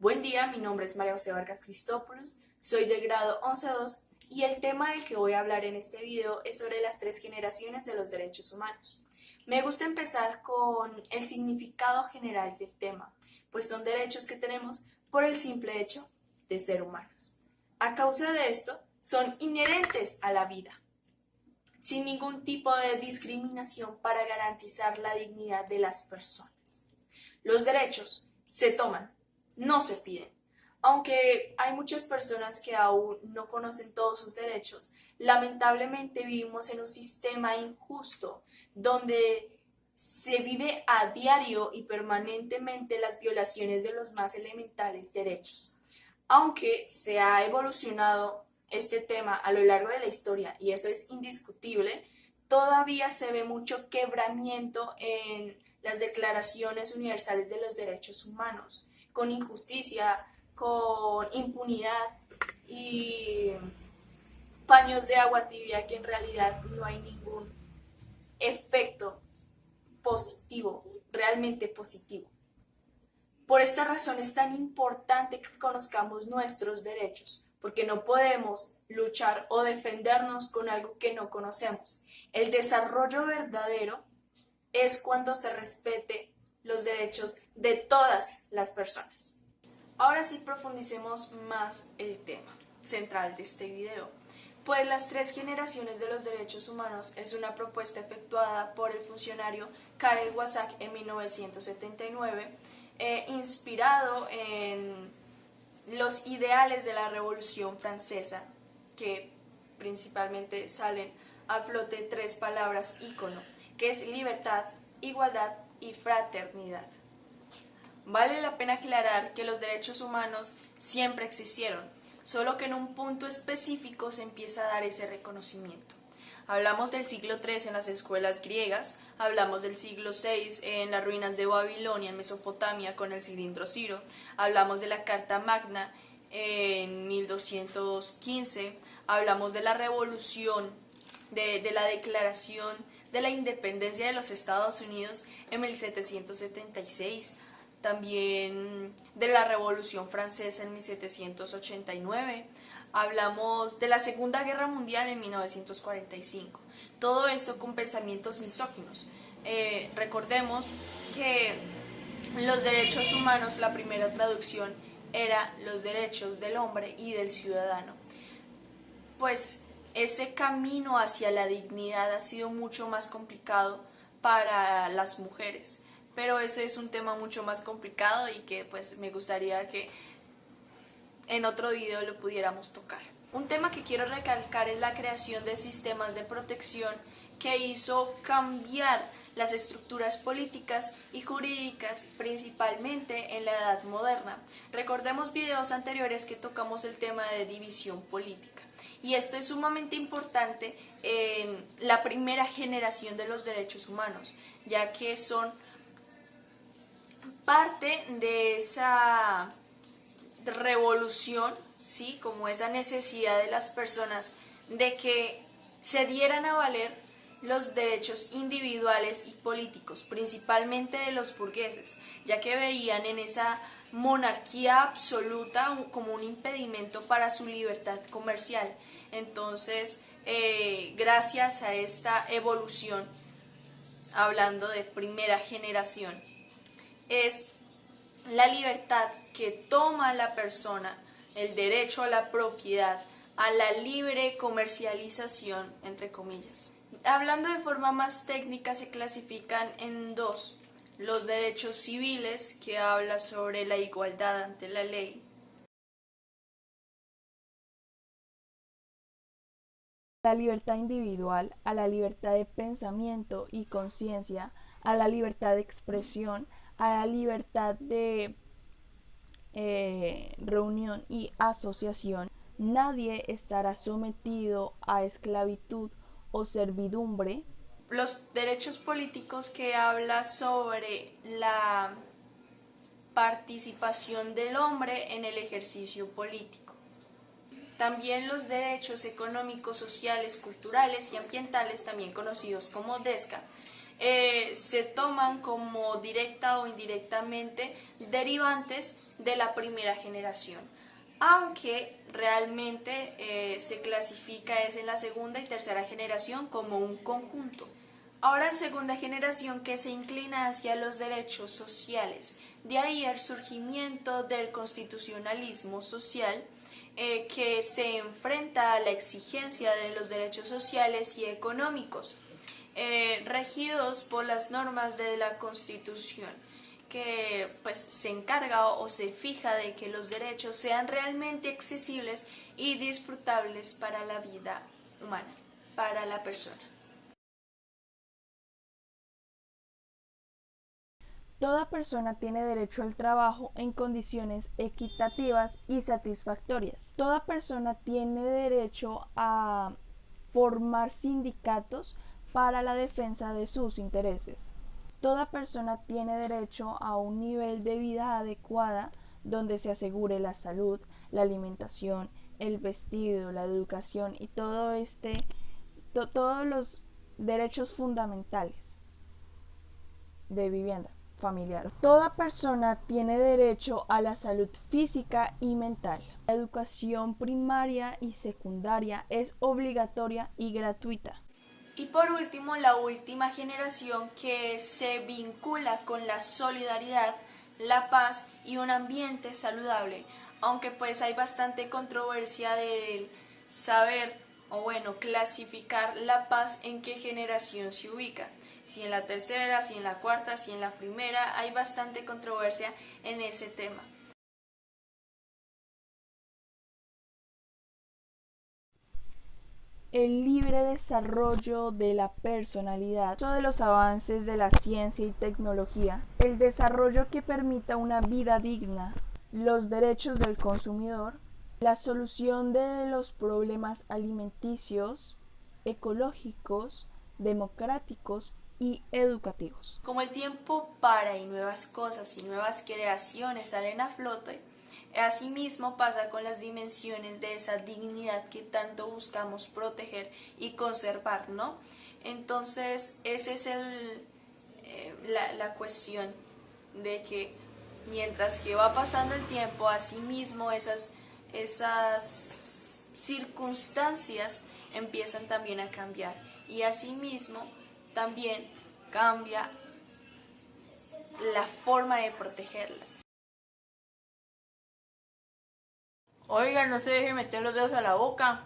Buen día, mi nombre es María José Vargas Cristópolos, soy del grado 11.2 y el tema del que voy a hablar en este video es sobre las tres generaciones de los derechos humanos. Me gusta empezar con el significado general del tema, pues son derechos que tenemos por el simple hecho de ser humanos. A causa de esto, son inherentes a la vida, sin ningún tipo de discriminación para garantizar la dignidad de las personas. Los derechos se toman, no se piden. Aunque hay muchas personas que aún no conocen todos sus derechos, lamentablemente vivimos en un sistema injusto donde se vive a diario y permanentemente las violaciones de los más elementales derechos. Aunque se ha evolucionado este tema a lo largo de la historia, y eso es indiscutible, todavía se ve mucho quebramiento en las declaraciones universales de los derechos humanos, con injusticia, con impunidad y paños de agua tibia que en realidad no hay ningún efecto positivo, realmente positivo. Por esta razón es tan importante que conozcamos nuestros derechos, porque no podemos luchar o defendernos con algo que no conocemos. El desarrollo verdadero es cuando se respete los derechos de todas las personas. Ahora sí profundicemos más el tema central de este video. Pues las tres generaciones de los derechos humanos es una propuesta efectuada por el funcionario Karel Wassak en 1979, inspirado en los ideales de la Revolución Francesa, que principalmente salen a flote tres palabras ícono, que es libertad, igualdad y fraternidad. Vale la pena aclarar que los derechos humanos siempre existieron, solo que en un punto específico se empieza a dar ese reconocimiento. Hablamos del siglo III en las escuelas griegas, hablamos del siglo VI en las ruinas de Babilonia, en Mesopotamia, con el cilindro Ciro, hablamos de la Carta Magna en 1215, hablamos de la revolución, de la declaración de la independencia de los Estados Unidos en 1776, también de la Revolución Francesa en 1789, hablamos de la Segunda Guerra Mundial en 1945, todo esto con pensamientos misóginos. Recordemos que los derechos humanos, la primera traducción era los derechos del hombre y del ciudadano. Pues ese camino hacia la dignidad ha sido mucho más complicado para las mujeres, pero ese es un tema mucho más complicado y que pues me gustaría que en otro video lo pudiéramos tocar. Un tema que quiero recalcar es la creación de sistemas de protección que hizo cambiar las estructuras políticas y jurídicas, principalmente en la Edad Moderna. Recordemos videos anteriores que tocamos el tema de división política. Y esto es sumamente importante en la primera generación de los derechos humanos, ya que son parte de esa revolución, ¿sí? Como esa necesidad de las personas de que se dieran a valer los derechos individuales y políticos, principalmente de los burgueses, ya que veían en esa monarquía absoluta como un impedimento para su libertad comercial. Entonces, gracias a esta evolución, hablando de primera generación, es la libertad que toma la persona, el derecho a la propiedad, a la libre comercialización, entre comillas. Hablando de forma más técnica, se clasifican en dos: los derechos civiles, que habla sobre la igualdad ante la ley, la libertad individual, a la libertad de pensamiento y conciencia, a la libertad de expresión, a la libertad de reunión y asociación. Nadie estará sometido a esclavitud o servidumbre. los derechos políticos, que habla sobre la participación del hombre en el ejercicio político. También los derechos económicos, sociales, culturales y ambientales, también conocidos como DESCA, se toman como directa o indirectamente derivantes de la primera generación, aunque realmente se clasifica es en la segunda y tercera generación como un conjunto. Ahora segunda generación que se inclina hacia los derechos sociales, de ahí el surgimiento del constitucionalismo social, que se enfrenta a la exigencia de los derechos sociales y económicos, regidos por las normas de la Constitución, que pues se encarga o se fija de que los derechos sean realmente accesibles y disfrutables para la vida humana, para la persona. Toda persona tiene derecho al trabajo en condiciones equitativas y satisfactorias. Toda persona tiene derecho a formar sindicatos para la defensa de sus intereses. Toda persona tiene derecho a un nivel de vida adecuada donde se asegure la salud, la alimentación, el vestido, la educación y todos los derechos fundamentales de vivienda familiar. Toda persona tiene derecho a la salud física y mental. La educación primaria y secundaria es obligatoria y gratuita. Y por último, la última generación que se vincula con la solidaridad, la paz y un ambiente saludable, aunque pues hay bastante controversia de saber o bueno, clasificar la paz en qué generación se ubica, si en la tercera, si en la cuarta, si en la primera, hay bastante controversia en ese tema. El libre desarrollo de la personalidad, uno de los avances de la ciencia y tecnología, el desarrollo que permita una vida digna, los derechos del consumidor, la solución de los problemas alimenticios, ecológicos, democráticos y educativos. Como el tiempo para y nuevas cosas y nuevas creaciones salen a flote, asimismo pasa con las dimensiones de esa dignidad que tanto buscamos proteger y conservar, ¿no? Entonces, esa es la cuestión de que mientras que va pasando el tiempo, asimismo esas circunstancias empiezan también a cambiar y asimismo también cambia la forma de protegerlas. Oigan, no se deje meter los dedos a la boca.